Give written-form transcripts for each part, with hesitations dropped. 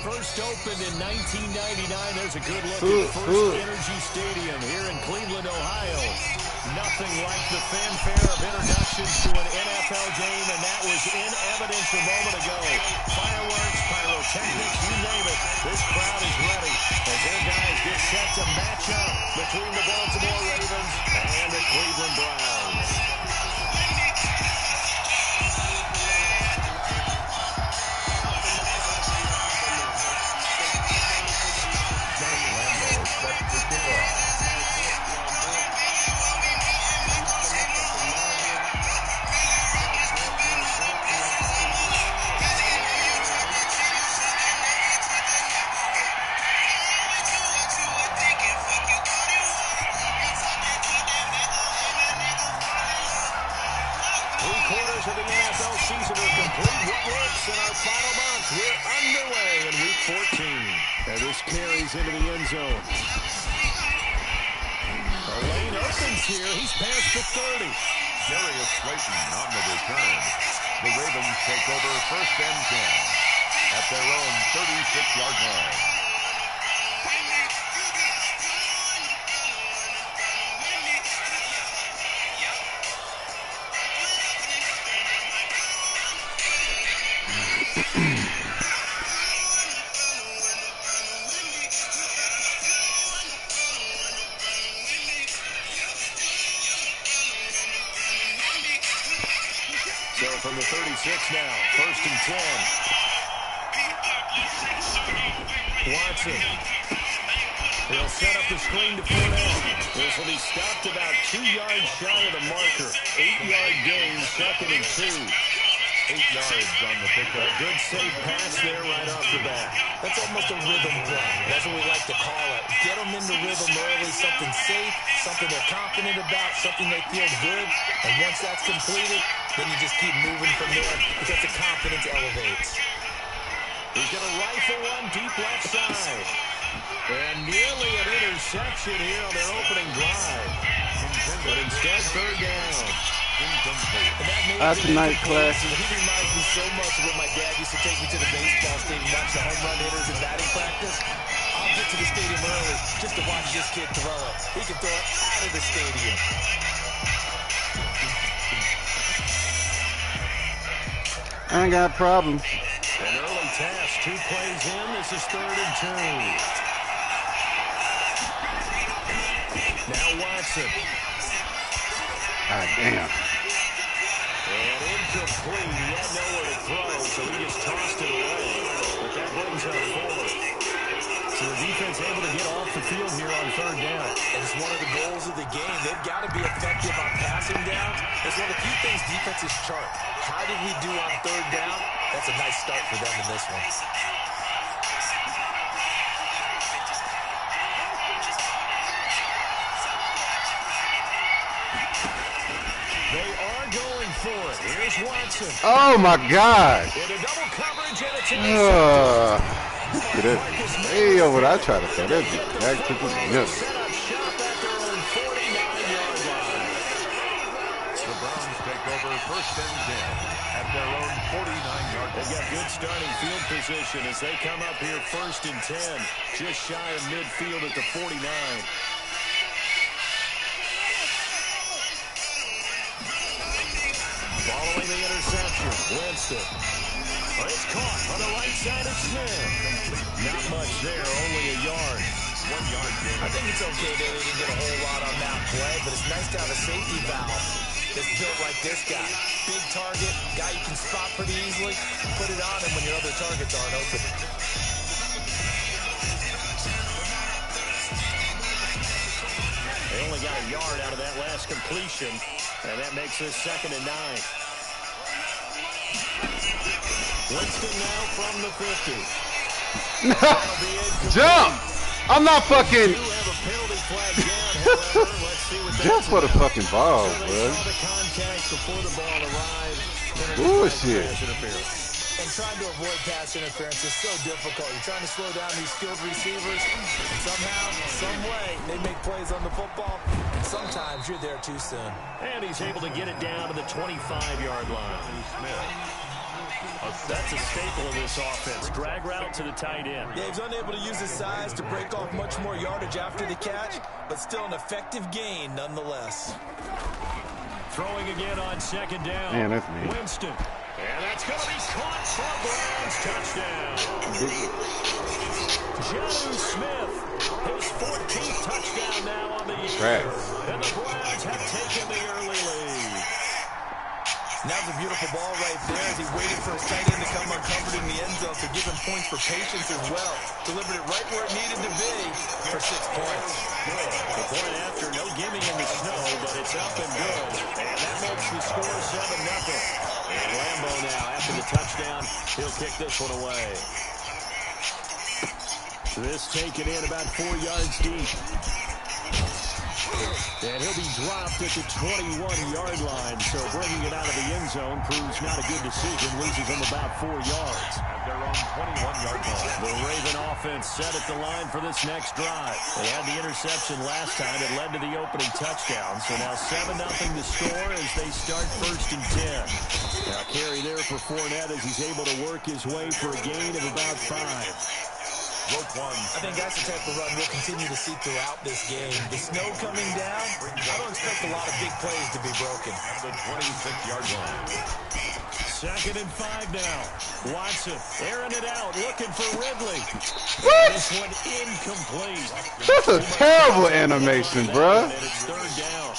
First opened in 1999. There's a good look at First Energy Stadium here in Cleveland, Ohio. Nothing like the fanfare of introductions to an NFL game, and that was in evidence a moment ago. Fireworks, pyrotechnics, you name it. This crowd is ready as their guys get set to match up between the Baltimore Ravens and the Cleveland Browns. Of the NFL season are complete. What works in our final month? We're underway in Week 14. And this carries into the end zone. The lane opens here. He's past the 30. Darius Slayton on the return. The Ravens take over first and 10 at their own 36-yard line. So from the 36 now, first and 10. Watson. He'll set up the screen to Fournette. This will be stopped about 2 yards shy of the marker. 8-yard gain, second and 2. 8 yards on the pickup. A good safe pass there right off the bat. That's almost a rhythm play. That's what we like to call it. Get them in the rhythm early, something safe, something they're confident about, something they feel good. And once that's completed, then you just keep moving from there because the confidence elevates. He's going to rifle one deep left side. And nearly an interception here on their opening drive. But instead, third down. That's a nice class. He reminds me so much of when my dad used to take me to the baseball stadium, watch the home run hitters in batting practice. I'll get to the stadium early just to watch this kid throw it. He can throw it out of the stadium. I ain't got a problem. An early task, 2 plays in. This is third and 2. Now Watson. God damn. And incomplete. He had nowhere to throw, so he just tossed it away. But that brings up 4. So the defense able to get off the field here on third down. And it's one of the goals of the game. They've got to be effective on passing downs. It's one of the few things defenses chart. How did we do on third down? That's a nice start for them in this one. They are going for it. Here's Watson. Oh, my God. Into double coverage, and it's Look at it. Hey, over there. I try to say that. Back to the middle. The Browns take take over first and 10 at their own 49-yard line. They've got good starting field position as they come up here first and 10, just shy of midfield at the 49. Following the interception, Winston. It's caught on the right side of Smith. Not much there, only a yard. 1 yard gain. I think it's okay that they didn't get a whole lot on that play, but it's nice to have a safety valve that's built like this guy. Big target, guy you can spot pretty easily. Put it on him when your other targets aren't open. They only got a yard out of that last completion, and that makes this 2nd and 9. Winston now from the 50. Jump! I'm not fucking. Do have a penalty flag down, however. Let's see what that's Just for the about. fucking ball, So they bro. saw the contact before the ball arrived. Bullshit. Pass interference. And trying to avoid pass interference is so difficult. You're trying to slow down these skilled receivers, and somehow, some way, they make plays on the football. And sometimes you're there too soon. And he's able to get it down to the 25-yard line. That's a staple of this offense. Drag route to the tight end. Yeah, he's unable to use his size to break off much more yardage after the catch, but still an effective gain nonetheless. Throwing again on 2nd down. Man, that's me. Winston. And that's going to be caught for a Browns touchdown. Jonnu Smith, his 14th touchdown now on the year. Track. And the Browns have taken the early lead. Now's a beautiful ball right there as he waited for his tight end to come uncovered in the end zone, so give him points for patience as well. Delivered it right where it needed to be for 6 points. The point after, no gimme in the snow, but it's up and good. And that makes the score 7-0. And Lambo now, after the touchdown, he'll kick this one away. This taken in about 4 yards deep. And he'll be dropped at the 21-yard line. So bringing it out of the end zone proves not a good decision. Loses him about 4 yards. At their own 21-yard line. The Raven offense set at the line for this next drive. They had the interception last time. It led to the opening touchdown. So now 7-0 the score as they start first and 10. Now carry there for Fournette as he's able to work his way for a gain of about 5. Rope one. I think that's the type of run we'll continue to see throughout this game. The snow coming down, I don't expect a lot of big plays to be broken. At the 26-yard line. 2nd and 5 now. Watson airing it out, looking for Ridley. What? This one incomplete. That's a terrible animation, bruh. And it's 3rd down.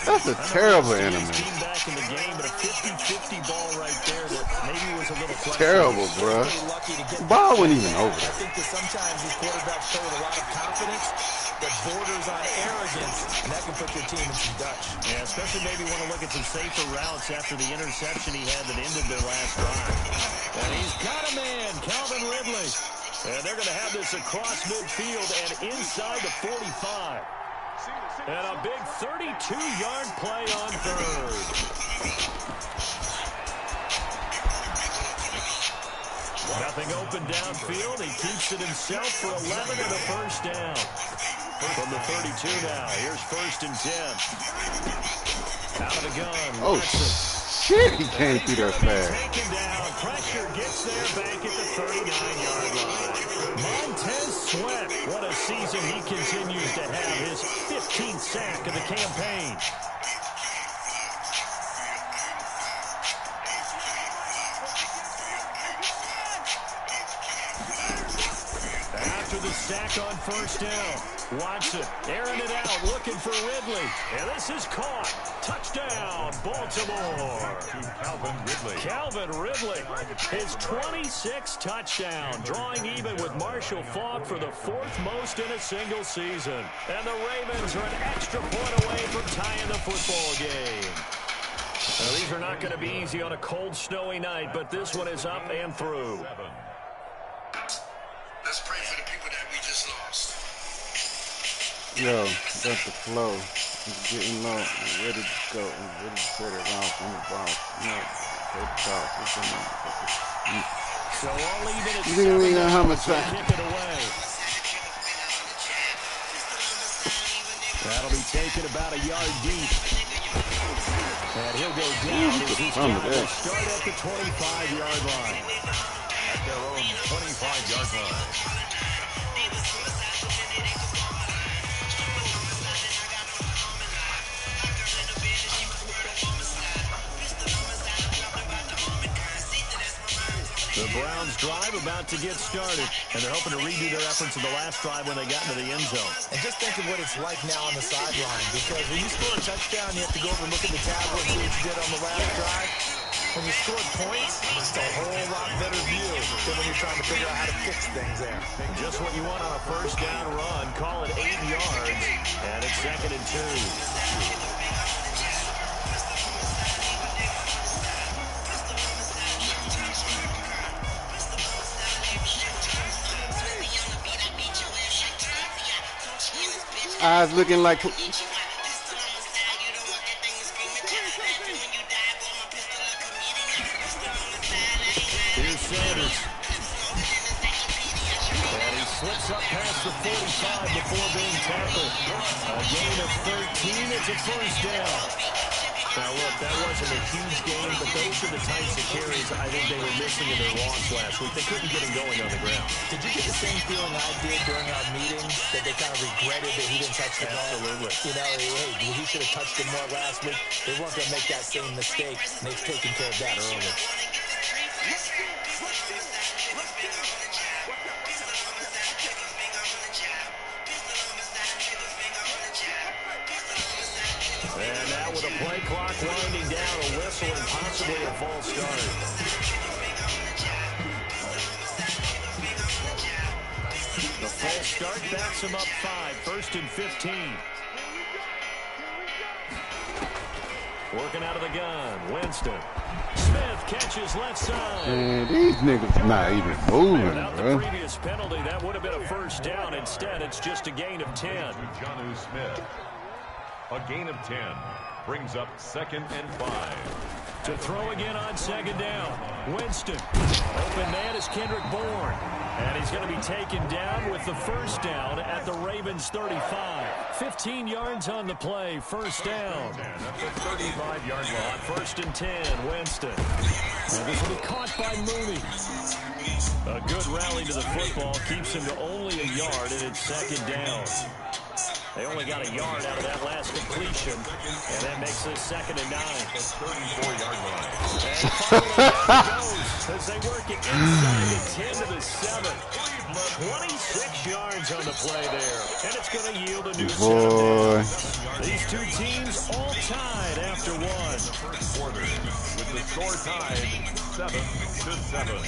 That's a terrible Team animation. back in the game, but a 50-50 ball right there that maybe was a little questionable. Terrible, bruh. Pretty lucky to get Ball wasn't even over. I think that sometimes these quarterbacks play with a lot of confidence that borders on arrogance, and that can put your team in some Dutch. Yeah, especially maybe want to look at some safer routes after the interception he had that ended their last drive. And he's got a man, Calvin Ridley. And they're going to have this across midfield and inside the 45. And a big 32-yard play on 3rd. Nothing open downfield. He keeps it himself for 11 and a first down. From the 32 now. Here's 1st and 10. Out of the gun. Oh, shit. He came through there fast. Taken down. Pressure gets there back at the 39-yard line. Montez Sweat. What a season he continues to have. His 15th sack of the campaign. After the sack on 1st down, Watson airing it out, looking for Ridley. And this is caught. Touchdown, Baltimore. Calvin Ridley. Calvin Ridley, his 26th touchdown, drawing even with Marshall Faulk for the 4th most in a single season. And the Ravens are an extra point away from tying the football game. Now, these are not going to be easy on a cold, snowy night, but this one is up and through. Let's pray for the people that we just lost. Yo, that's the flow. It's getting low. I'm ready to go. I'm ready to set it off on the ball. No, take talk. So all even at You think we got how much time? kick it away. That'll be taken about a yard deep. And he'll go down as this guy will start at the 25-yard line. At their own 25-yard line. The Browns drive about to get started, and they're hoping to redo their efforts in the last drive when they got into the end zone. And just think of what it's like now on the sideline, because when you score a touchdown, you have to go over and look at the tablet and see what you did on the last drive. When you score points, it's a whole lot better view than when you're trying to figure out how to fix things there. Just what you want on a first down run. Call it 8 yards, and it's 2nd and 2. Eyes looking like... Here's Sanders. And he slips up past the 45 before being tackled. A gain of 13. It's a first down. Now, look, that wasn't a huge game, but those are the types of carries I think they were missing in their launch last week. They couldn't get him going on the ground. Did you get the same feeling I did during our meeting, that they kind of regretted that he didn't touch the ball? Absolutely. You know, hey, he should have touched it more last week. They weren't going to make that same mistake, and they've taken care of that early. And now with a play clock winding down, a whistle and possibly a false start. The false start backs him up 5, 1st and 15. Working out of the gun, Winston. Smith catches left side. Man, these niggas not even moving, Without the bro. previous penalty, that would have been a first down. Instead, it's just a gain of 10. Jonnu Smith. A gain of 10 brings up 2nd and 5. To throw again on 2nd down. Winston. Open man is Kendrick Bourne. And he's going to be taken down with the first down at the Ravens 35. 15 yards on the play. First down. That's a 35-yard line. 1st and 10. Winston. And this will be caught by Mooney. A good rally to the football. Keeps him to only a yard, and it's 2nd down. They only got a yard out of that last completion, and that makes it 2nd and 9. 34-yard line. And finally down it goes as they work it inside the 10 to the 7. 26 yards on the play there, and it's going to yield a new Boy. 7 down. These two teams all tied after one. First quarter with the score tied 7-7.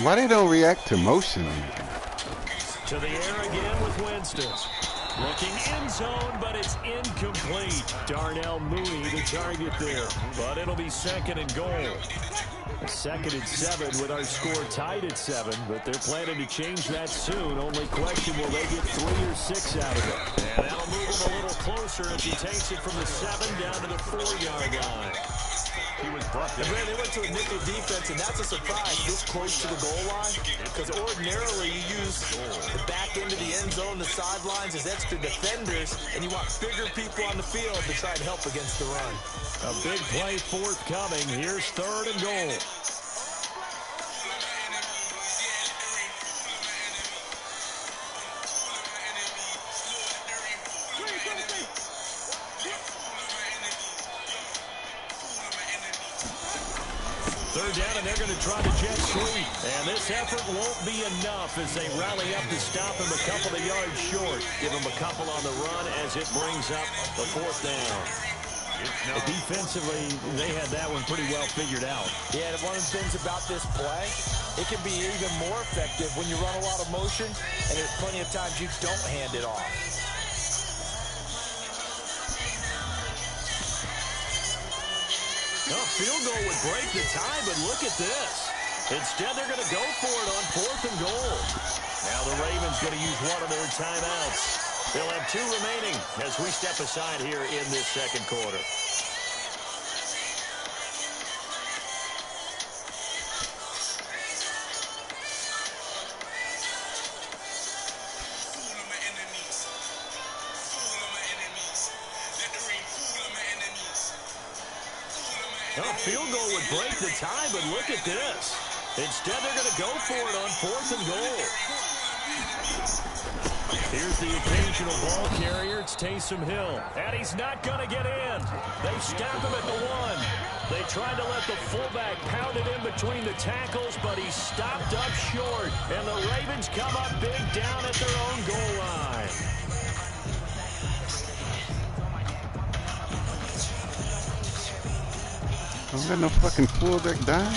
Why they don't react to motion? To the air again with Winston. Looking end zone, but it's incomplete. Darnell Mooney, the target there. But it'll be 2nd and goal. 2nd and 7 with our score tied at 7. But they're planning to change that soon. Only question, will they get 3 or 6 out of it? And that'll move him a little closer as he takes it from the 7 down to the 4-yard line. He was brought down. And they went to a nickel defense, and that's a surprise this close to the goal line, because ordinarily you use the back end of the end zone, the sidelines as extra defenders, and you want bigger people on the field to try and help against the run. A big play forthcoming. Here's 3rd and goal. Third down, and they're going to try to jet sweep. And this effort won't be enough as they rally up to stop him a couple of yards short. Give him a couple on the run as it brings up the 4th down. Defensively, they had that one pretty well figured out. Yeah, and one of the things about this play, it can be even more effective when you run a lot of motion, and there's plenty of times you don't hand it off. Field goal would break the tie, but look at this. Instead, they're going to go for it on 4th and goal. Now the Ravens going to use one of their timeouts. They'll have 2 remaining as we step aside here in this second quarter. A field goal would break the tie, but look at this. Instead, they're going to go for it on 4th and goal. Here's the occasional ball carrier. It's Taysom Hill. And he's not going to get in. They stop him at the 1. They tried to let the fullback pound it in between the tackles, but he stopped up short. And the Ravens come up big down at their own goal line. Don't let no fucking fullback die.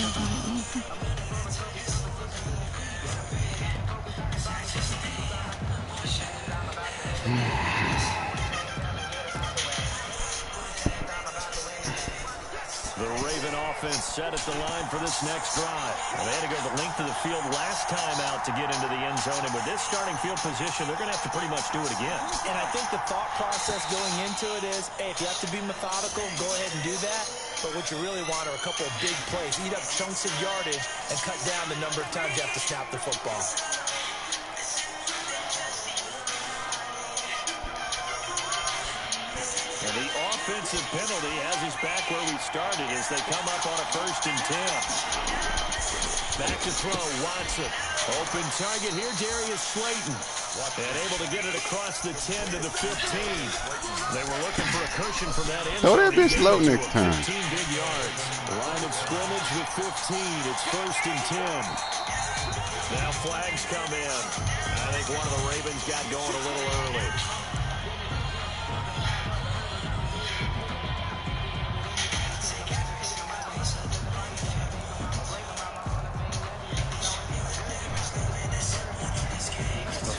The Raven offense set at the line for this next drive. They had to go the length of the field last time out to get into the end zone. And with this starting field position, they're going to have to pretty much do it again. And I think the thought process going into it is, hey, if you have to be methodical, go ahead and do that. But what you really want are a couple of big plays. Eat up chunks of yardage and cut down the number of times you have to snap the football. And the offensive penalty has us back where we started as they come up on a 1st and 10. Back to throw, Watson. Open target here, Darius Slayton. And able to get it across the 10 to the 15. They were looking for a cushion from that end. Throw that bitch low next time. 15 big yards. Line of scrimmage with 15. It's 1st and 10. Now flags come in. I think one of the Ravens got going a little early.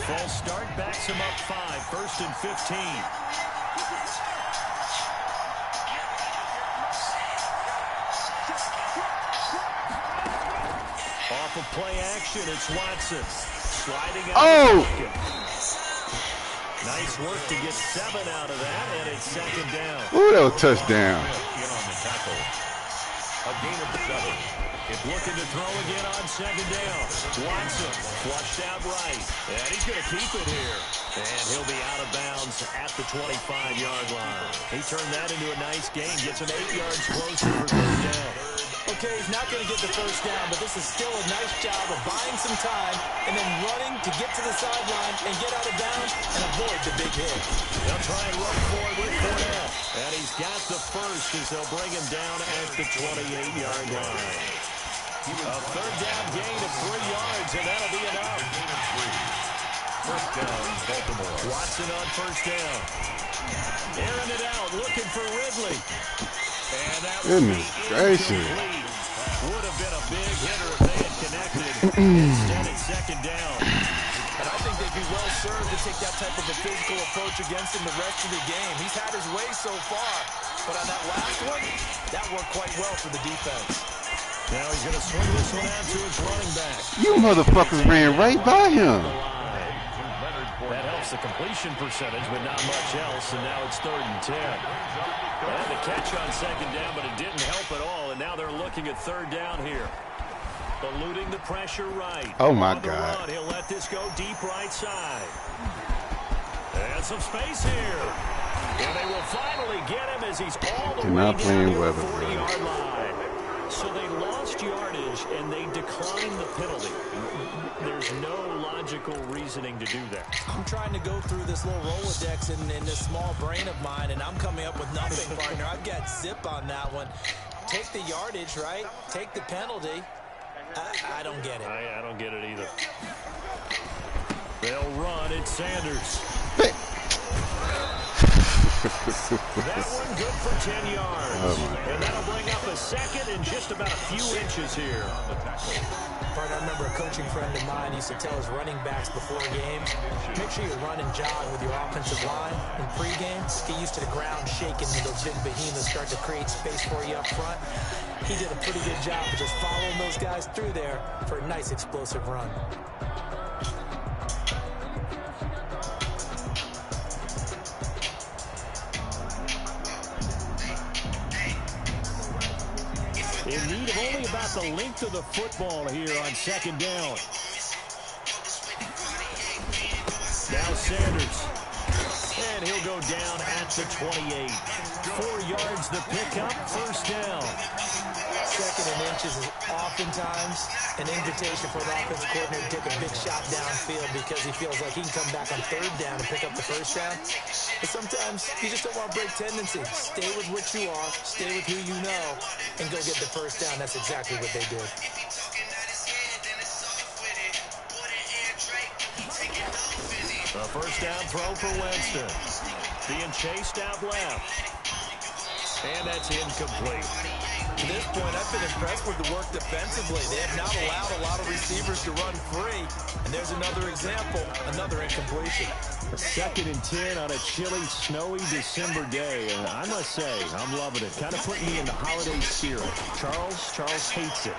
False start backs him up 5, 1st and 15. Off of play action, it's Watson. Sliding out. Oh! Nice work to get 7 out of that, and it's 2nd down. Ooh, that was a touchdown. Get on the tackle. A gain of 7. It's looking to throw again on 2nd down. Watson flushed out right. And he's going to keep it here. And he'll be out of bounds at the 25-yard line. He turned that into a nice gain. Gets him 8 yards closer for 3rd down. Okay, he's not going to get the 1st down, but this is still a nice job of buying some time and then running to get to the sideline and get out of bounds and avoid the big hit. They'll try and run for it with Fournette. And he's got the 1st as they'll bring him down at the 28-yard line. A 3rd down gain of 3 yards, and that'll be enough. 1st down, Baltimore. Watson on 1st down. Airing it out, looking for Ridley. And that Goodness gracious. Would have been a big hitter if they had connected. Instead, it's 2nd down. And I think they'd be well served to take that type of a physical approach against him the rest of the game. He's had his way so far, but on that last one, that worked quite well for the defense. Now he's going to swing this one out to his running back. You motherfuckers ran right by him. That helps the completion percentage, but not much else, and now it's 3rd and 10. They had the catch on 2nd down, but it didn't help at all, and now they're looking at 3rd down here. Eluding the pressure right. Oh, my On the God. run, he'll let this go deep right side. And some space here. And they will finally get him as he's all the way down playing to the weather, 40-yard line. So they lost yardage, and they declined the penalty. There's no logical reasoning to do that. I'm trying to go through this little Rolodex in this small brain of mine, and I'm coming up with nothing, partner. I've got zip on that one. Take the yardage, right? Take the penalty. I don't get it. I don't get it either. They'll run. It's Sanders. That one good for 10 yards. And that'll bring up a 2nd and just about a few inches here. Part I remember a coaching friend of mine used to tell his running backs before games, make sure you run and jog with your offensive line in pregame. Get used to the ground shaking when those big behemoths start to create space for you up front. He did a pretty good job of just following those guys through there for a nice explosive run. in need of only about the length of the football here on second down. Now Sanders. And he'll go down at the 28. 4 yards the pickup, first down. Second and inches is oftentimes an invitation for an offensive coordinator to take a big shot downfield because he feels like he can come back on third down and pick up the first down. But sometimes you just don't want to break tendency. Stay with what you are, stay with who you know, and go get the first down. That's exactly what they did. A first down throw for Winston. Being chased out left. And that's incomplete. To this point, I've been impressed with the work defensively. They have not allowed a lot of receivers to run free. And there's another example, another incompletion. Second and 10 on a chilly, snowy December day. And I must say, I'm loving it. Kind of putting me in the holiday spirit. Charles hates it.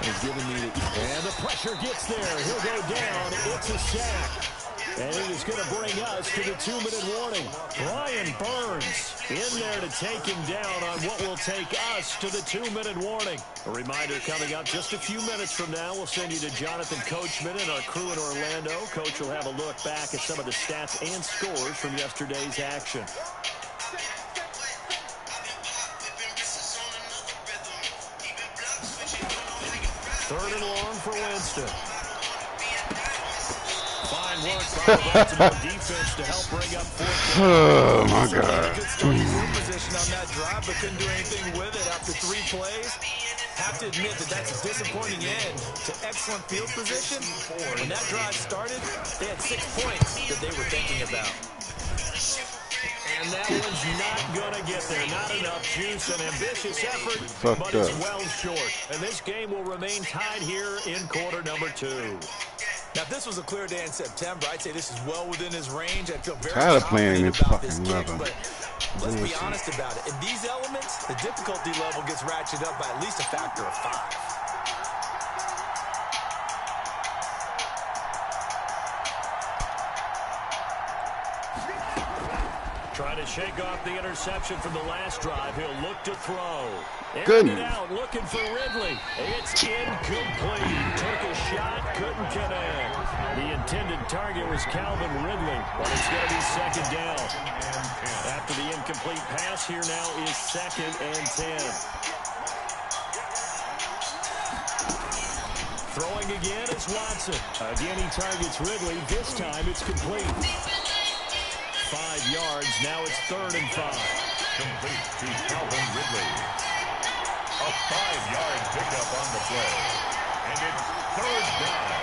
He's giving me the... And the pressure gets there. He'll go down. It's a sack. And it is going to bring us to the 2-minute warning. Brian Burns in there to take him down on what will take us to the 2-minute warning. A reminder coming up just a few minutes from now. We'll send you to Jonathan Coachman and our crew in Orlando. Coach will have a look back at some of the stats and scores from yesterday's action. Third and long for Winston. Fine work by the Baltimore defense to help bring up fourth. Oh, my God. Good starting field position on that drive, but couldn't do anything with it after 3 plays. Have to admit that that's a disappointing end to excellent field position. When that drive started, they had 6 points that they were thinking about. And that one's not going to get there. Not enough juice. An ambitious effort, but it's well short. And this game will remain tied here in quarter number 2. Now, if this was a clear day in September, I'd say this is well within his range. I feel very Tired of playing in confident this about this fucking kick, weather. but let's be honest about it. In these elements, the difficulty level gets ratcheted up by at least a factor of 5. Trying to shake off the interception from the last drive. He'll look to throw. Good. It out, looking for Ridley. It's incomplete. Took a shot, couldn't connect. The intended target was Calvin Ridley, but it's going to be second down. After the incomplete pass, here now is second and 10. Throwing again is Watson. Again, he targets Ridley. This time it's complete. 5 yards. Now it's third and 5. Complete to Calvin Ridley. A 5-yard pickup on the play. And it's third down.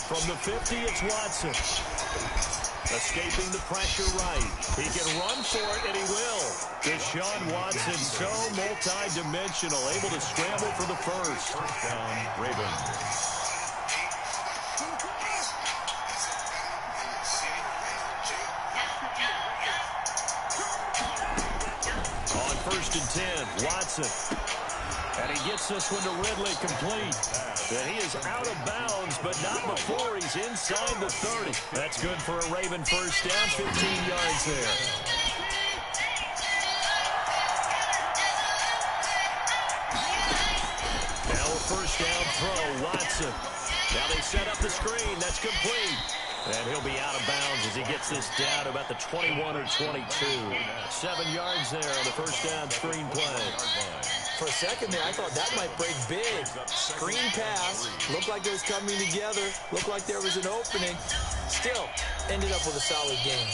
From the 50, it's Watson. Escaping the pressure right. He can run for it, and he will. Deshaun Watson, so multi-dimensional, able to scramble for the first. First down, Ravens. On first and 10, Watson. And he gets this one to Ridley complete. And he is out of bounds, but not before he's inside the 30. That's good for a Raven first down, 15 yards there. Now a first down throw, Watson. Now they set up the screen. That's complete. And he'll be out of bounds as he gets this down to about the 21 or 22. 7 yards there on the first down screen play. For a second there, I thought that might break big. Screen pass. Looked like it was coming together. Looked like there was an opening. Still, ended up with a solid game.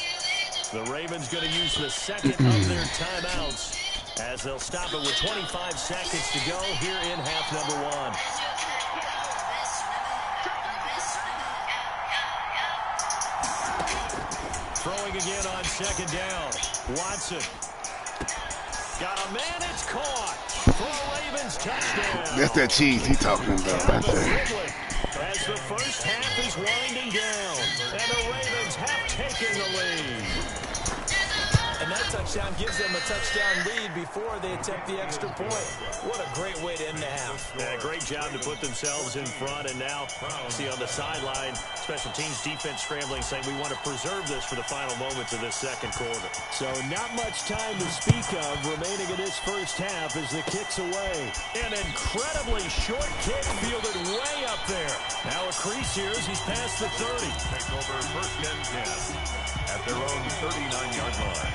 The Ravens going to use the second of their timeouts as they'll stop it with 25 seconds to go here in half number 1. Throwing again on second down. Watson. Got a man, it's caught. For a Ravens touchdown. That's that cheese he talking about right there. As the first half is winding down, and the Ravens have taken the lead. And that touchdown gives them a touchdown lead before they attempt the extra point. What a great way to end the half. Yeah, great job to put themselves in front. And now, see on the sideline, special teams defense scrambling, saying we want to preserve this for the final moments of this second quarter. So not much time to speak of remaining in this first half as the kick's away. An incredibly short kick fielded way up there. Now a crease here as he's past the 30. Take over first and 10 at their own 39-yard line.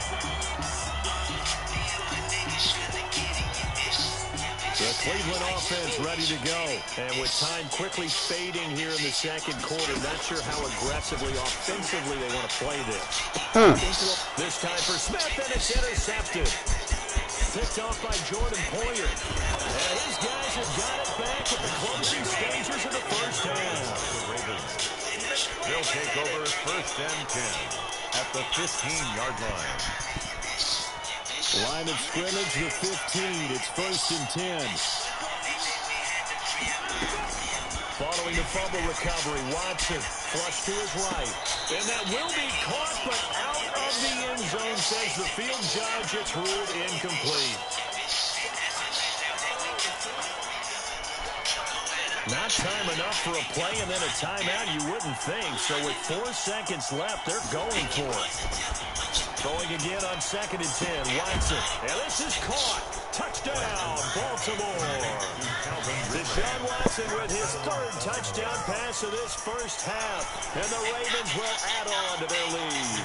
The Cleveland offense ready to go. And with time quickly fading here in the second quarter, not sure how aggressively, offensively they want to play this. This time for Smith, and it's intercepted. Picked off by Jordan Poyer. And his guys have got it back at the closing stages of the first half. The Ravens. They'll take over first and 10 at the 15-yard line. Line of scrimmage, the 15. It's first and 10. Following the fumble recovery, Watson flush to his right. And that will be caught, but out of the end zone, says the field judge. It's ruled incomplete. Not time enough for a play and then a timeout, you wouldn't think. So with 4 seconds left, they're going for it. Going again on second and 10, Watson. And this is caught. Touchdown, Baltimore. Deshaun Watson with his 3rd touchdown pass of this first half. And the Ravens will add on to their lead.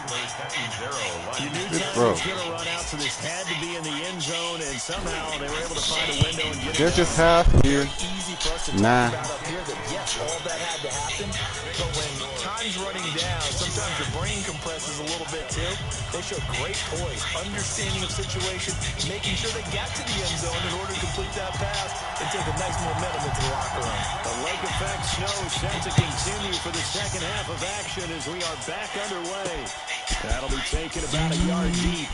You knew time was going to run out, so this had to be in the end zone, and somehow they were able to find a window and get it. There's just half here. Easy for us to talk about up here that, yes, all that had to happen. But when time's running down, sometimes your brain compresses a little bit too. They show great poise, understanding of situation, making sure they got to the end zone in order to complete that pass and take a nice momentum into the locker room. The lake effect snow set to continue for the second half of action as we are back underway. That'll be taken about a yard deep.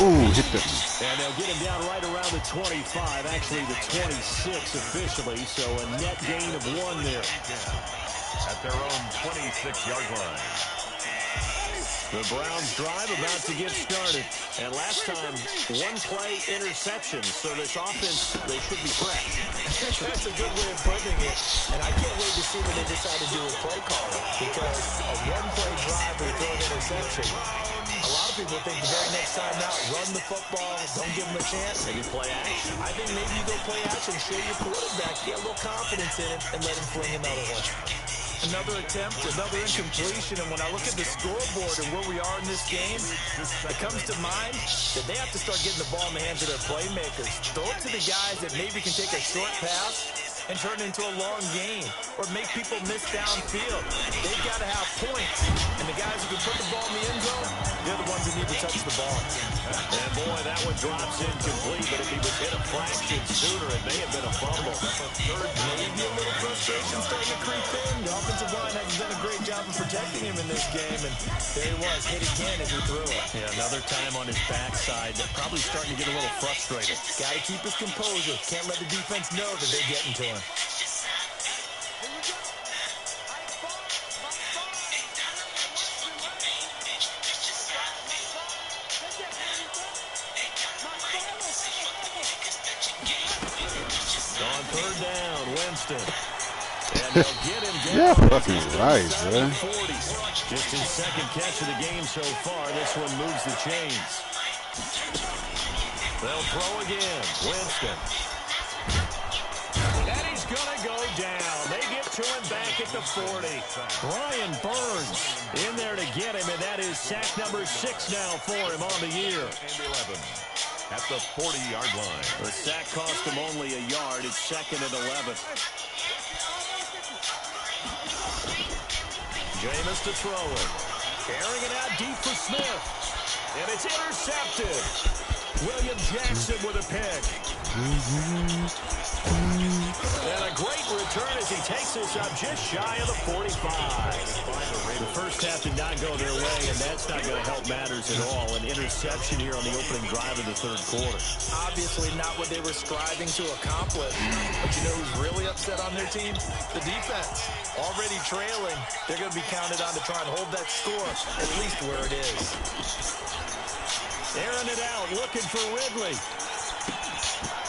Ooh, hit them. And they'll get him down right around the 25, actually the 26 officially, so a net gain of 1 there. At their own 26-yard line. The Browns drive about to get started. And last time, 1-play interception. So this offense, they should be fresh. That's a good way of putting it. And I can't wait to see what they decide to do with play calling. Because a 1-play drive with throw an interception, a lot of people think the very next time out, run the football, don't give them a chance. Maybe play action. I think maybe you go play action, show your quarterback, get a little confidence in it, and let him fling another one. Another attempt, another incompletion, and when I look at the scoreboard and where we are in this game, it comes to mind that they have to start getting the ball in the hands of their playmakers. Throw it to the guys that maybe can take a short pass and turn it into a long game or make people miss downfield. They've got to have points, and the guys who can put the ball in the end zone, they're the ones that need to touch the ball. And boy, that one drops incomplete, but if he was hit a fraction sooner, it may have been a fumble. Maybe a little frustration starting to creep in. The offensive line has done a great job of protecting him in this game, and there he was, hit again as he threw it. Yeah, another time on his backside, probably starting to get a little frustrated. Got to keep his composure. Can't let the defense know that they're getting to him. On 3rd down, Winston. And they'll get him down. Yeah, fucking right, man. 40. Just his 2nd catch of the game so far. This one moves the chains. They'll throw again. Winston. And he's going to go down. They get to him back at the 40. Brian Burns in there to get him, and that is sack number 6 now for him on the year. And 11 at the 40-yard line. The sack cost him only a yard. It's 2nd and 11. Jameis to throw it. Carrying it out deep for Smith. And it's intercepted. William Jackson with a pick. And a great return as he takes this up just shy of the 45. The first half did not go their way, and that's not going to help matters at all. An interception here on the opening drive of the 3rd quarter. Obviously not what they were striving to accomplish. But you know who's really upset on their team? The defense. Already trailing, they're going to be counted on to try and hold that score at least where it is. Airing it out, looking for Ridley.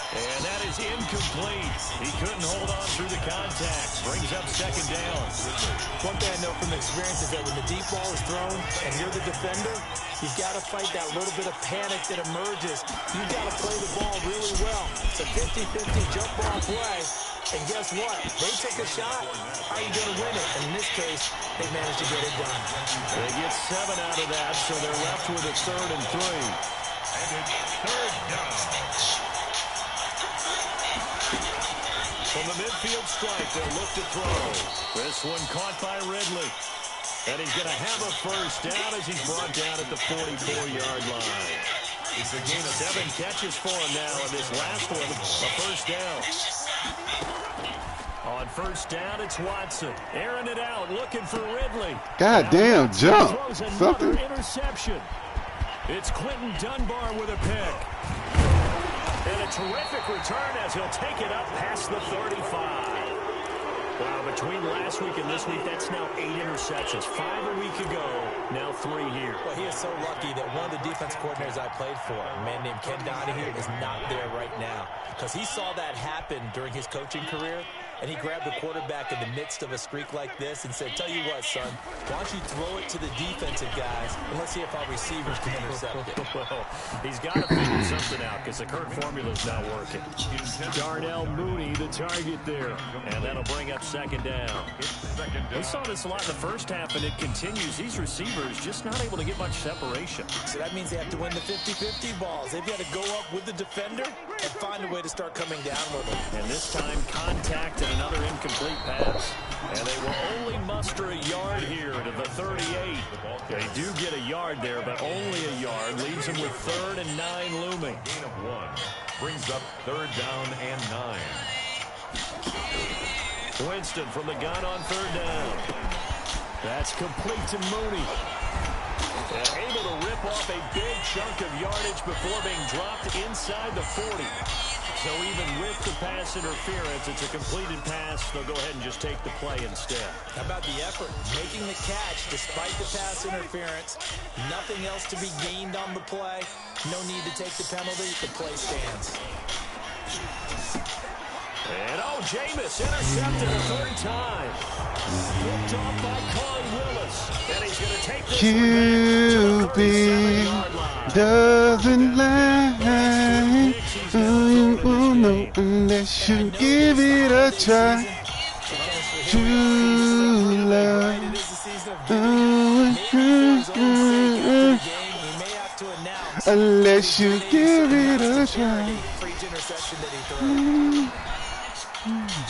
And that is incomplete. He couldn't hold on through the contact. Brings up second down. One thing I know from experience is that when the deep ball is thrown and you're the defender, you've got to fight that little bit of panic that emerges. You've got to play the ball really well. It's a 50-50 jump ball play. And guess what? They take a shot. How are you going to win it? And in this case, they managed to get it done. They get 7 out of that, so they're left with a 3rd and 3. And it's 3rd down. From the midfield stripe, they'll look to throw. This one caught by Ridley. And he's going to have a first down as he's brought down at the 44-yard line. It's a gain of 7 catches for him now, and this last one, a first down. On first down, it's Watson. Airing it out, looking for Ridley. God damn, jump. Something. Interception. It's Quentin Dunbar with a pick. And a terrific return as he'll take it up past the 35. Wow, between last week and this week, that's now 8 interceptions. 5 a week ago, now 3 here. Well, he is so lucky that one of the defense coordinators I played for, a man named Ken Donahue, is not there right now. Because he saw that happen during his coaching career, and he grabbed the quarterback in the midst of a streak like this and said, tell you what, son, why don't you throw it to the defensive guys, and let's see if our receivers can intercept it. Well, he's got to figure something out because the current formula's not working. Darnell Mooney, the target there, and that'll bring up second down. We saw this a lot in the first half, and it continues. These receivers just not able to get much separation. So that means they have to win the 50-50 balls. They've got to go up with the defender and find a way to start coming down with them. And this time, contact and another incomplete pass. And they will only muster a yard here to the 38. They do get a yard there, but only a yard. Leaves them with 3rd and 9 looming. Gain of 1. Brings up 3rd down and 9. Winston from the gun on 3rd down. That's complete to Mooney. And able to rip off a big chunk of yardage before being dropped inside the 40. So even with the pass interference, it's a completed pass. They'll go ahead and just take the play instead. How about the effort? Making the catch despite the pass interference. Nothing else to be gained on the play. No need to take the penalty. The play stands. And Jameis intercepted a 3rd time. Picked off by Con Willis. And he's going to take this QB doesn't lie. You won't know unless you give it a try. True love. Unless you give it a try.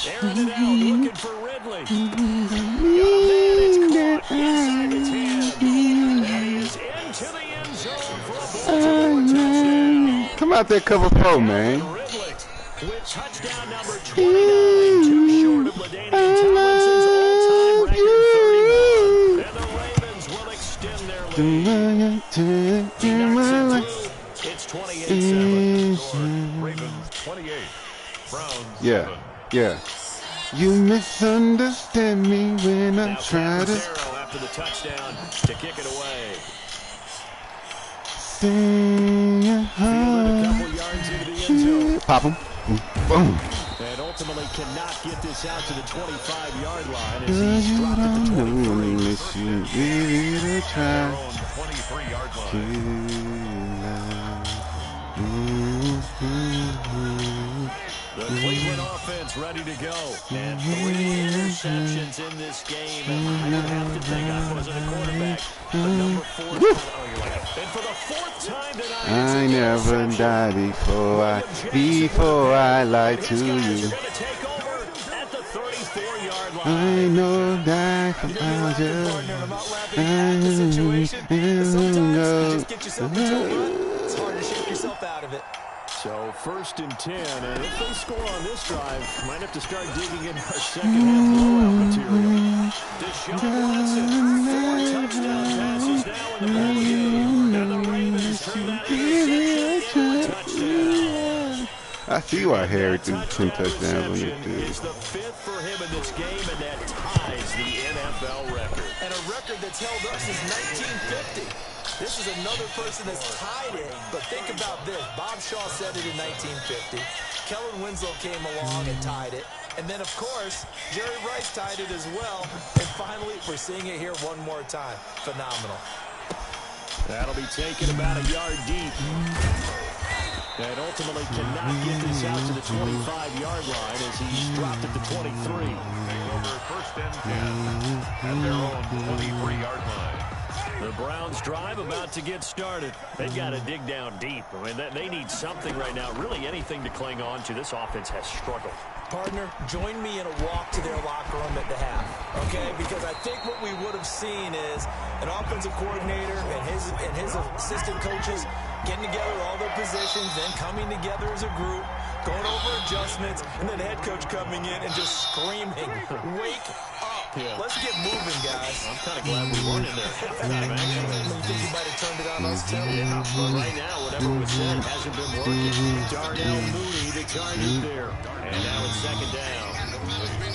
Airing it out, looking for Ridley. Got a man, it's caught inside the 10. And he is into the end zone for a Baltimore touchdown. Come out there, cover 4, man. Ridley with touchdown number 29, too short of LaDainian Tomlinson's all-time record 31. And the Ravens will extend their lead. It's 28-7. Ravens 28. Browns 7. Yeah. You misunderstand me when I try to. After the touchdown to kick it away. Stay a couple yards into the end zone. Pop him. Boom. And ultimately cannot get this out to the 25-yard line as he's dropped at the 23. Unless you give it a try. 23-yard line. The Cleveland offense ready to go. And 3 interceptions in this game. And I would have to think, I wasn't a quarterback, but number 4. And for the 4th time tonight, I never die before I lie to you. I know die from It's hard to shake yourself out of it. So 1st and 10, and if they score on this drive, might have to start digging in our second half blowout material. Deshaun Watson, 4 touchdown passes now in the ballgame, and the Ravens turn that interception into a touchdown. I see why Harry threw 10 touchdowns on this dude. It's the 5th for him in this game, and that ties the NFL record. And a record that's held up since 1950. This is another person that's tied it, but think about this. Bob Shaw said it in 1950. Kellen Winslow came along and tied it. And then, of course, Jerry Rice tied it as well. And finally, we're seeing it here one more time. Phenomenal. That'll be taken about a yard deep. And ultimately cannot get this out to the 25-yard line as he's dropped at the 23. Take over first and 10 at their own 23-yard line. The Browns drive about to get started. They've got to dig down deep. I mean, they need something right now, really anything to cling on to. This offense has struggled. Partner, join me in a walk to their locker room at the half, okay? Because I think what we would have seen is an offensive coordinator and his assistant coaches getting together all their positions, then coming together as a group, going over adjustments, and then the head coach coming in and just screaming, wake up. Yeah. Let's get moving, guys. I'm kind of glad we weren't in there halftime action. You think you might have turned it on us, too? Yeah, but right now, whatever was said hasn't been working. Darnell Mooney, the target there. And now it's second down.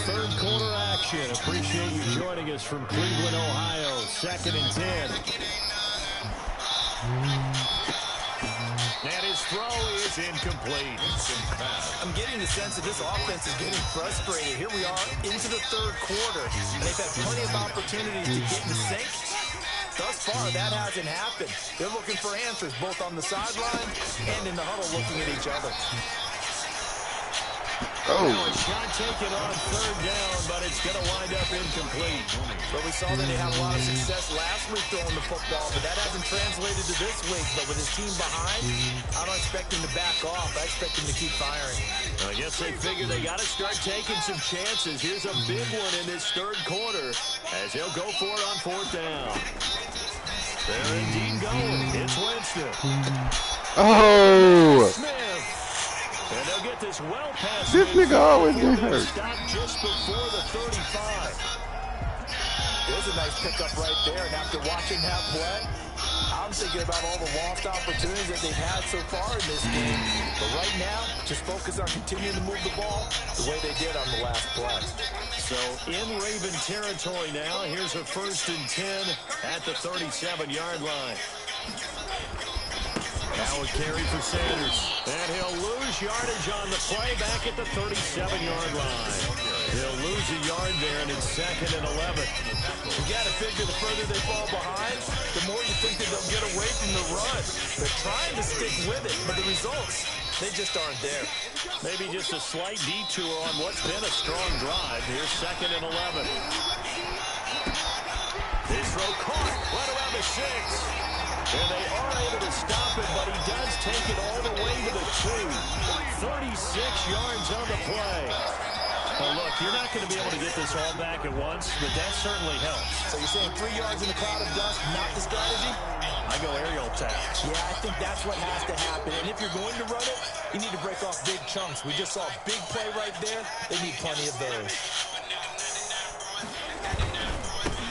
Third quarter action. Appreciate you joining us from Cleveland, Ohio. Second and 10. And his throw is incomplete. I'm getting the sense that this offense is getting frustrated. Here we are into the third quarter, and they've had plenty of opportunities to get in sync. Thus far, that hasn't happened. They're looking for answers, both on the sideline and in the huddle looking at each other. Oh, a shot taken on third down, but it's going to wind up incomplete. But we saw that they had a lot of success last week throwing the football, but that hasn't translated to this week. But with his team behind, I don't expect him to back off. I expect him to keep firing. I guess they figure they got to start taking some chances. Here's a big one in this third quarter as he'll go for it on fourth down. They're indeed going. It's Winston. Oh! Smith. And they'll get this well past This nigga always get hurt. Stop just before the 35. There's a nice pickup right there. And after watching that play, I'm thinking about all the lost opportunities that they've had so far in this game. But right now, just focus on continuing to move the ball the way they did on the last play. So in Raven territory now. Here's a first and 10 at the 37-yard line. Now a carry for Sanders. And he'll lose yardage on the play back at the 37-yard line. He'll lose a yard there, and it's second and 11. You got to figure the further they fall behind, the more you think that they'll get away from the run. They're trying to stick with it, but the results, they just aren't there. Maybe just a slight detour on what's been a strong drive. Here's second and 11. This throw caught right around the 6. And they are able to stop it, but he does take it all the way to the 2. 36 yards on the play. Well, look, you're not going to be able to get this all back at once, but that certainly helps. So you're saying 3 yards in a cloud of dust, not the strategy? I go aerial attack. Yeah, I think that's what has to happen. And if you're going to run it, you need to break off big chunks. We just saw a big play right there. They need plenty of those.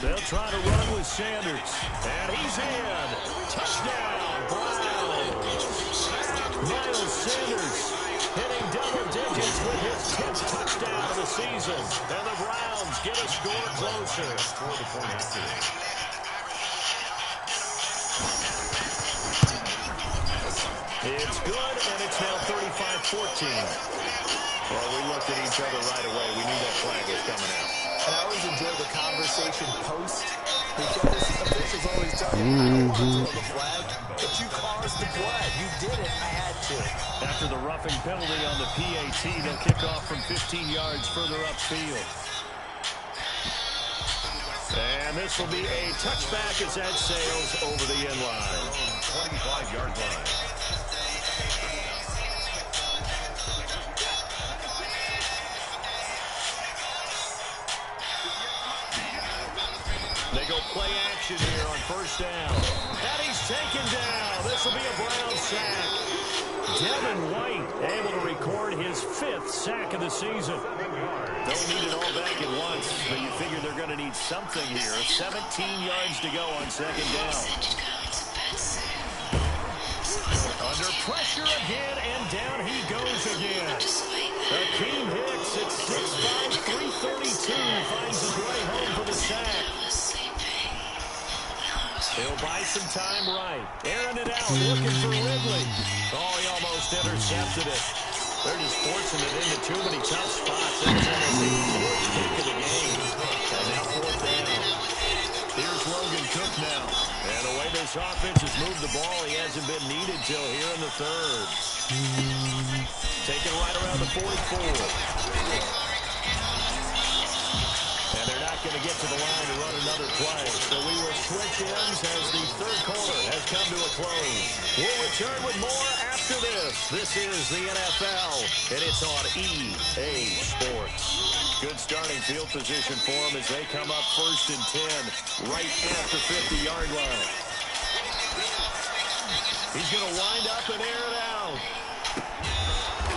They'll try to run with Sanders. And he's in. Touchdown, Browns. Miles Sanders hitting double digits with his 10th touchdown of the season. And the Browns get a score closer. Score the point after. It's good, and it's now 35-14. Well, we looked at each other right away. We knew that flag was coming out. And I always enjoy the conversation post because officials always tell you, I don't want to throw the flag, but you caused the play. You did it. I had to. After the roughing penalty on the PAT, they'll kick off from 15 yards further upfield. And this will be a touchback as that sails over the end line. 25-yard line. They go play action here on first down. And he's taken down. This will be a Brown sack. Devin White able to record his 5th sack of the season. Don't need it all back at once, but you figure they're going to need something here. 17 yards to go on second down. Under pressure again, and down he goes again. Akeem Hicks at 6'5", 332 finds his way home for the sack. He'll buy some time right. Airing it out, looking for Ridley. Oh, he almost intercepted it. They're just forcing it into too many tough spots. That was almost a fourth pick of the game. And now fourth down. Here's Logan Cook now. And the way this offense has moved the ball, he hasn't been needed till here in the third. Taking right around the 44. And they're not going to get to the line to run another play. So we will switch ends as the third quarter has come to a close. We'll return with more after this. This is the NFL, and it's on EA Sports. Good starting field position for them as they come up 1st and 10, right at the 50-yard line. He's going to wind up and air it out.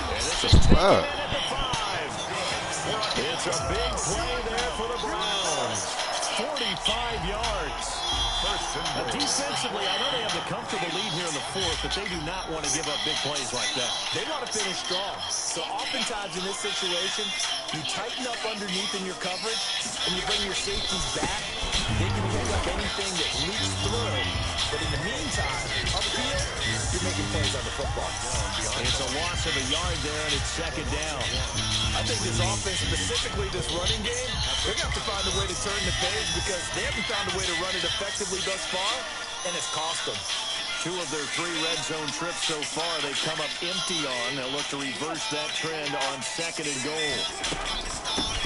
And this is taken in at the 5. It's a big play there for the Browns. 45 yards. Defensively, I know they have the comfortable lead here in the 4th, but they do not want to give up big plays like that. They want to finish strong. So oftentimes in this situation, you tighten up underneath in your coverage, and you bring your safeties back. They can pick up anything that leaks through. But in the meantime, upfield, you're making plays on the football. It's a loss of a yard there, and it's 2nd down. I think this offense, specifically this running game, they're going to have to find a way to turn the page because they haven't found a way to run it effectively thus far, and it's cost them. 2 of their 3 red zone trips so far, they've come up empty on. They'll look to reverse that trend on 2nd and goal.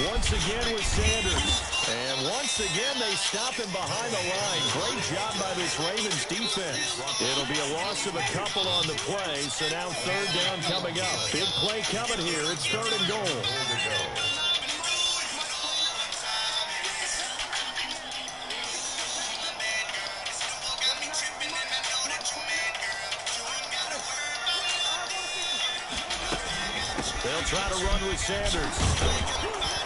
Once again with Sanders. And once again, they stop him behind the line. Great job by this Ravens defense. It'll be a loss of a couple on the play, so now 3rd down coming up. Big play coming here. It's 3rd and goal. They'll try to run with Sanders.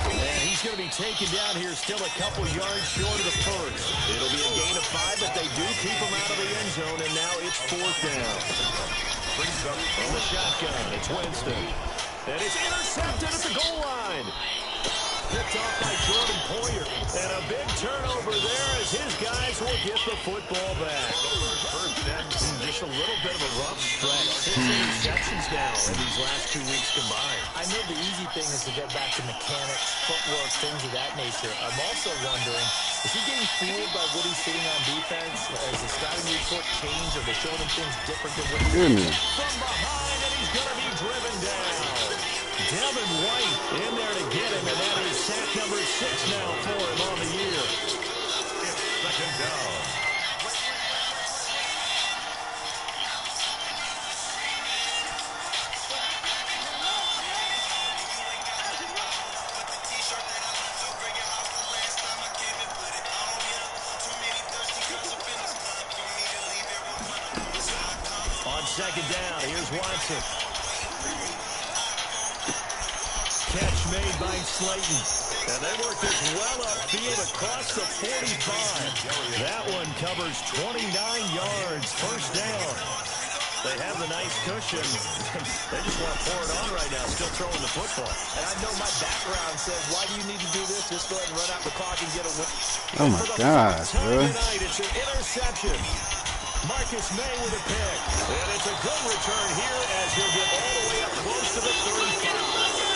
And he's going to be taken down here still a couple yards short of the 1st. It'll be a gain of 5, but they do keep him out of the end zone, and now it's 4th down. Brings up from the shotgun. It's Winston. And it's intercepted at the goal line. Picked off by Jordan Poyer. And a big turnover there as his guys will get the football back. Just a little bit of a rough stretch. 6 interceptions now in these last 2 weeks combined. I know the easy thing is to get back to mechanics, footwork, things of that nature. I'm also wondering, is he getting fooled by what he's seeing on defense? Has the scouting report changed? Are they showing him things different than what he's from behind, and he's going to be driven down. Devin White in there to get him, and that is sack number 6 now for him on the year. It's 2nd down. On 2nd down, here's Watson. Catch made by Slayton. And they work this well upfield across the 45. That one covers 29 yards. 1st down. They have the nice cushion. They just want to pour it on right now, still throwing the football. And I know my background says, why do you need to do this? Just go ahead and run out the clock and get a win. Oh, my God, bro. Tonight, it's an interception. Marcus May with a pick. And it's a good return here as he'll get all the way up close to the 35.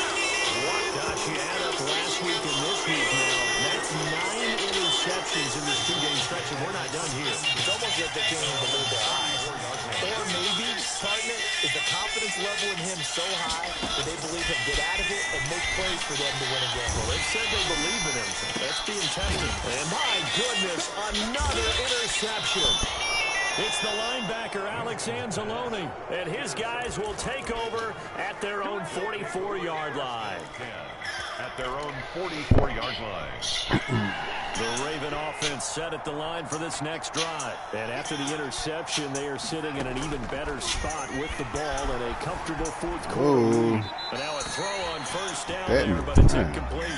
Gosh, you add up last week and this week now. That's 9 interceptions in this 2-game stretch, and we're not done here. It's almost like they can't even believe their eyes. Or maybe, partner, is the confidence level in him so high that they believe he'll get out of it and make plays for them to win a game. Well, they've said they believe in him. That's being tested. And my goodness, another interception. It's the linebacker, Alex Anzalone, and his guys will take over at their own 44-yard line. At their own 44-yard line. The Raven offense set at the line for this next drive. And after the interception, they are sitting in an even better spot with the ball in a comfortable 4th quarter. And now a throw on 1st down there, but it's incomplete.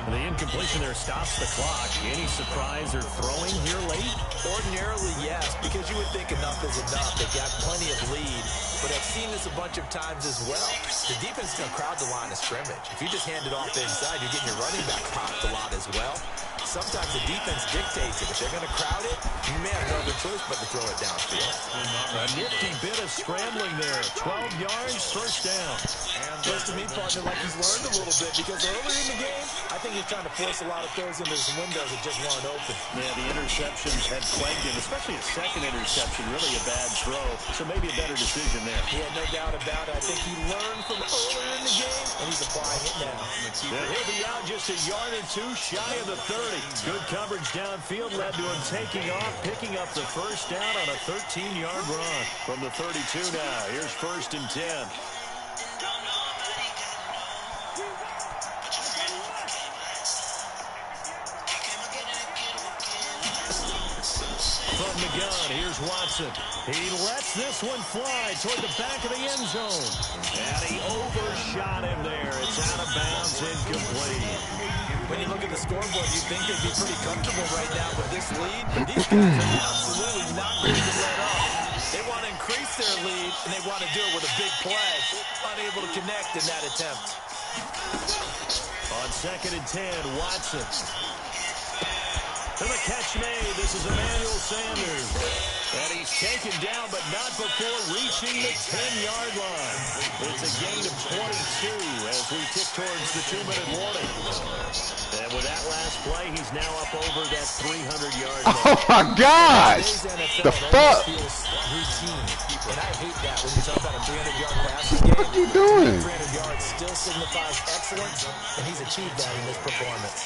And the incompletion there stops the clock. Any surprise or throwing here late? Ordinarily, yes, because you would think enough is enough. They've got plenty of lead, but I've seen this a bunch of times as well. The defense is going to crowd the line of scrimmage. If you just hand it off inside, you're getting your running back popped a lot as well. Sometimes the defense dictates it. If they're going to crowd it, you may have another choice but to throw it downfield. A nifty bit of scrambling there. 12 yards, first down. Looks to me, partner, like he's learned a little bit because earlier in the game, I think he's trying to force a lot of throws into his windows that just weren't open. Yeah, the interceptions had plagued him, especially a second interception, really a bad throw. So maybe a better decision there. Yeah, no doubt about it. I think he learned from earlier in the game, and he's applying it now. He'll be out just a yard or two shy of the 30. Good coverage downfield led to him taking off, picking up the first down on a 13-yard run. From the 32 now, here's 1st and 10. From the gun, here's Watson. He lets this one fly toward the back of the end zone. And he overshot him there. It's out of bounds, incomplete. When you look at the scoreboard, you think they'd be pretty comfortable right now with this lead. These guys are absolutely not going to let up. They want to increase their lead, and they want to do it with a big play. Unable to connect in that attempt. On 2nd and 10, Watson. To the catch made. This is Emmanuel Sanders. And he's taken down, but not before reaching the 10-yard line. It's a gain of 22 as we tick towards the 2-minute warning. And with that last play, he's now up over that 300-yard line. Oh, my gosh. The fuck? Routine. And I hate that when you talk about a 300-yard passing game. What are you doing? 300 yards still signifies excellence, and he's achieved that in this performance.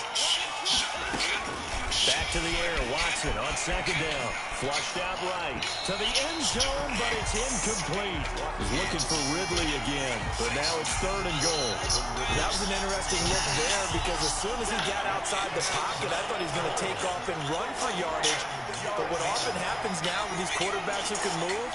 Back to the air, Watson on 2nd down. Flushed out right to the end zone, but it's incomplete. He's looking for Ridley again, but now it's 3rd and goal. That was an interesting look there because as soon as he got outside the pocket, I thought he was going to take off and run for yardage. But what often happens now with these quarterbacks who can move,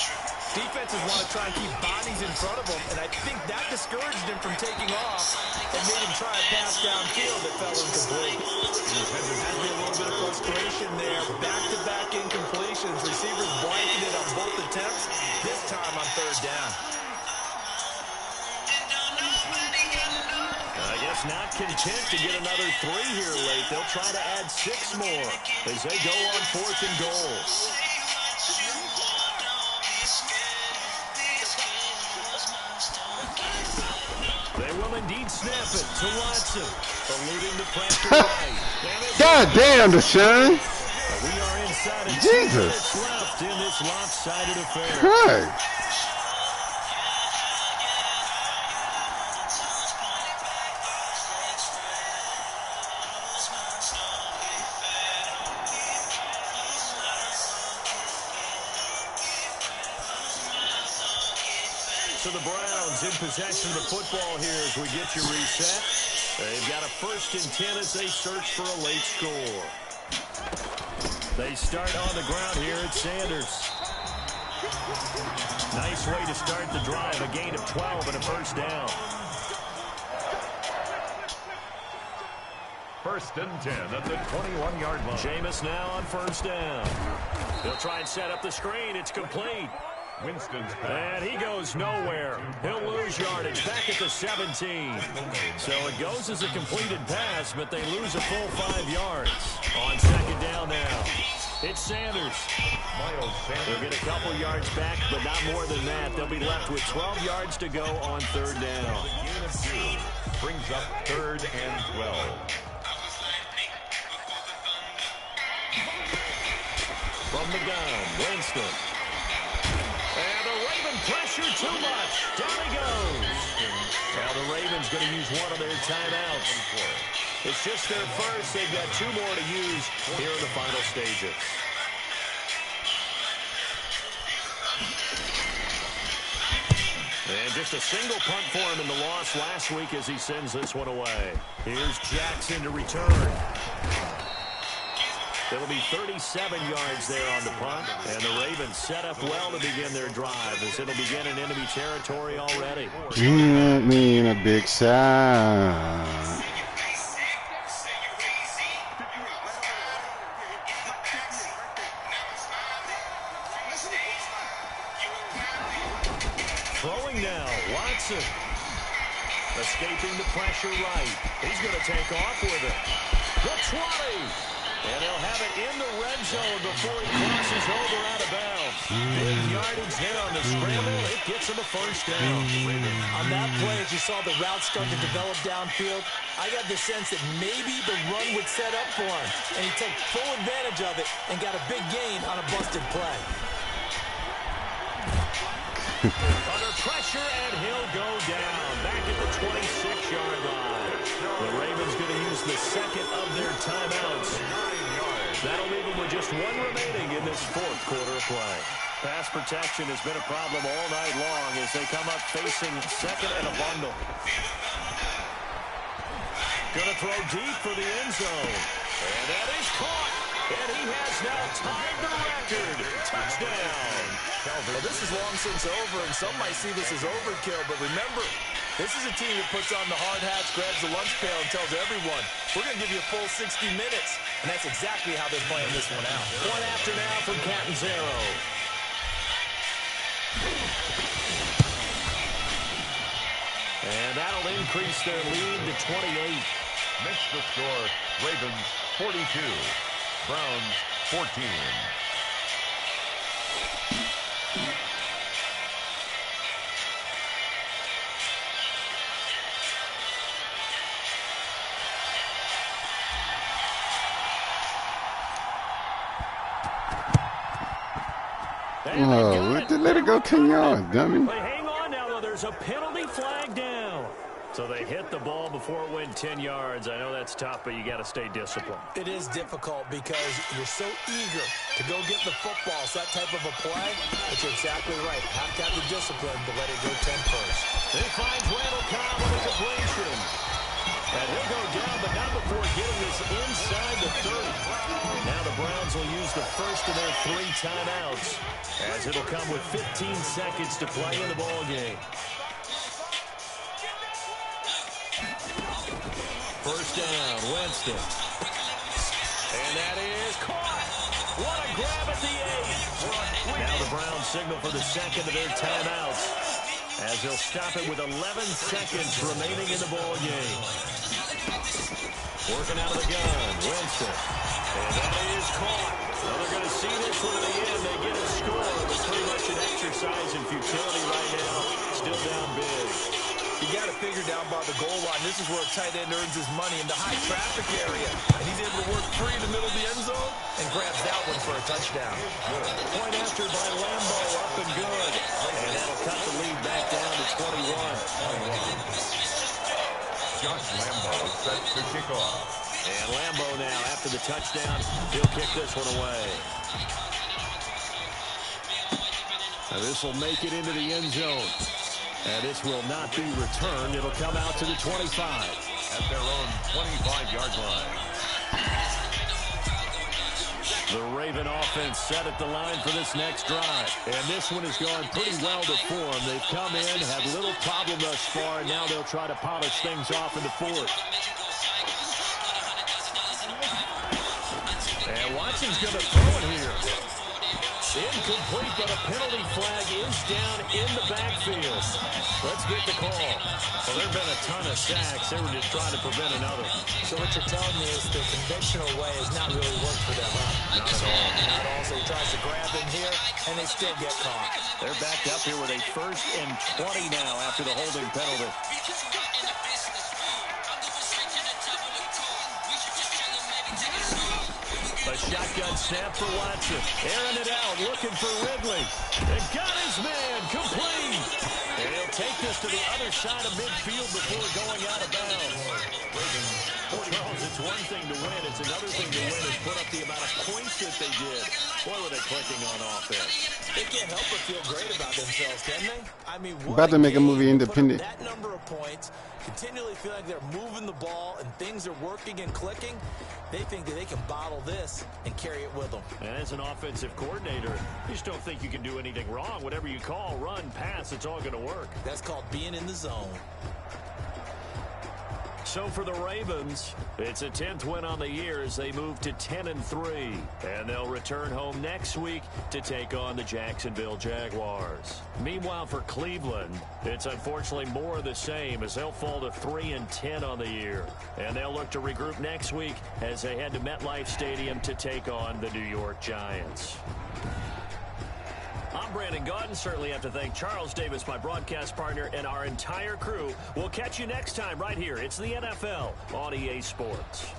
defenses want to try and keep bodies in front of them, and I think that discouraged him from taking off and made him try a pass downfield that fell incomplete. Has been a little bit of frustration there. Back-to-back incompletions. Receivers blanketed on both attempts, this time on 3rd down. I guess not content to get another 3 here late. They'll try to add 6 more as they go on 4th and goal. They will indeed snap it to Watson. Eluding the pressure right. God damn, Deshaun. We are inside of 2 Jesus. minutes left in this lopsided affair. Christ. So the Browns in possession of the football here as we get you reset. They've got a 1st and 10 as they search for a late score. They start on the ground here at Sanders. Nice way to start the drive. A gain of 12 and a 1st down. 1st and 10 at the 21-yard line. Jameis now on 1st down. He'll try and set up the screen. It's complete. Winston's And he goes nowhere. He'll lose yardage back at the 17. So it goes as a completed pass, but they lose a full 5 yards. On 2nd down now. It's Sanders. They'll get a couple yards back, but not more than that. They'll be left with 12 yards to go on 3rd down. The gain of 2 brings up 3rd and 12. From the gun, Winston. And the Raven pressure too much. Down he goes. Now the Ravens going to use one of their timeouts. It's just their first. They've got 2 more to use here in the final stages. And just a single punt for him in the loss last week as he sends this one away. Here's Jackson to return. It'll be 37 yards there on the punt. And the Ravens set up well to begin their drive as it'll begin in enemy territory already. You me in a big side. Throwing now, Watson. Escaping the pressure right. He's going to take off with it. The 20. And they'll have it in the red zone before he crosses over out of bounds. Big yardage there on the scramble. It gets him a first down. On that play, as you saw the route start to develop downfield, I got the sense that maybe the run would set up for him. And he took full advantage of it and got a big gain on a busted play. Under pressure, and he'll go down. Back at the 26-yard line. The Ravens going to use the second of their timeouts. That'll leave them with just one remaining in this fourth quarter of play. Pass protection has been a problem all night long as they come up facing second and a bundle. Going to throw deep for the end zone. And that is caught. And he has now tied the record. Touchdown. Well, this is long since over, and some might see this as overkill. But remember, this is a team that puts on the hard hats, grabs the lunch pail, and tells everyone, we're going to give you a full 60 minutes. And that's exactly how they're playing this one out. One after now from Catanzaro. And that'll increase their lead to 28. Makes the score Ravens 42, Browns 14. Oh, let it go 10 yards, dummy. But hang on now, though. There's a penalty flag down. So they hit the ball before it went 10 yards. I know that's tough, but you got to stay disciplined. It is difficult because you're so eager to go get the football. It's that type of a play, but you're exactly right. Have to have the discipline to let it go 10 first. He finds Randall Cobb with a completion. And he'll go down, but not before getting this inside the 30. Now the Browns will use the first of their 3 timeouts, as it'll come with 15 seconds to play in the ballgame. First down, Winston. And that is caught. What a grab at the 8. Now the Browns signal for the second of their timeouts, as they'll stop it with 11 seconds remaining in the ballgame. Working out of the gun, Winston. And that is caught. Well, they're going to see this one to the end. They get a score, but pretty much an exercise in futility right now. Still down big. You got to figure down by the goal line. This is where a tight end earns his money, in the high traffic area. And he's able to work free in the middle of the end zone and grabs that one for a touchdown. Point after by Lambo, up and good. And that'll cut the lead back down to 21. Josh Lambo set to kick off. And Lambo now, after the touchdown, he'll kick this one away. Now this will make it into the end zone. And this will not be returned. It'll come out to the 25. At their own 25-yard line. The Raven offense set at the line for this next drive. And this one has gone pretty well to form. They've come in, had little problem thus far, and now they'll try to polish things off in the fourth. And Watson's going to throw it here. Incomplete, but a penalty flag is down in the backfield. Let's get the call. Well, there have been a ton of sacks. They were just trying to prevent another. So what you're telling me is the conventional way has not really worked for them, huh? Not at all. Not all. So he tries to grab him here, and they still get caught. They're backed up here with a 1st and 20 now after the holding penalty. A shotgun snap for Watson. Airing it out, looking for Ridley. And got his man, complete. And he'll take this to the other side of midfield before going out of bounds. Charles, it's one thing to win. It's another thing to win is put up the amount of points that they did. Boy, were they clicking on offense. They can't help but feel great about themselves, can they? I mean, About to make a movie independent. That number of points, continually feel like they're moving the ball and things are working and clicking. They think that they can bottle this and carry it with them. And as an offensive coordinator, you just don't think you can do anything wrong. Whatever you call, run, pass, it's all going to work. That's called being in the zone. so for the Ravens, it's a 10th win on the year as they move to 10-3. And they'll return home next week to take on the Jacksonville Jaguars. Meanwhile, for Cleveland, it's unfortunately more of the same as they'll fall to 3-10 on the year. And they'll look to regroup next week as they head to MetLife Stadium to take on the New York Giants. I'm Brandon Gaudin. Certainly have to thank Charles Davis, my broadcast partner, and our entire crew. We'll catch you next time right here. It's the NFL on EA Sports.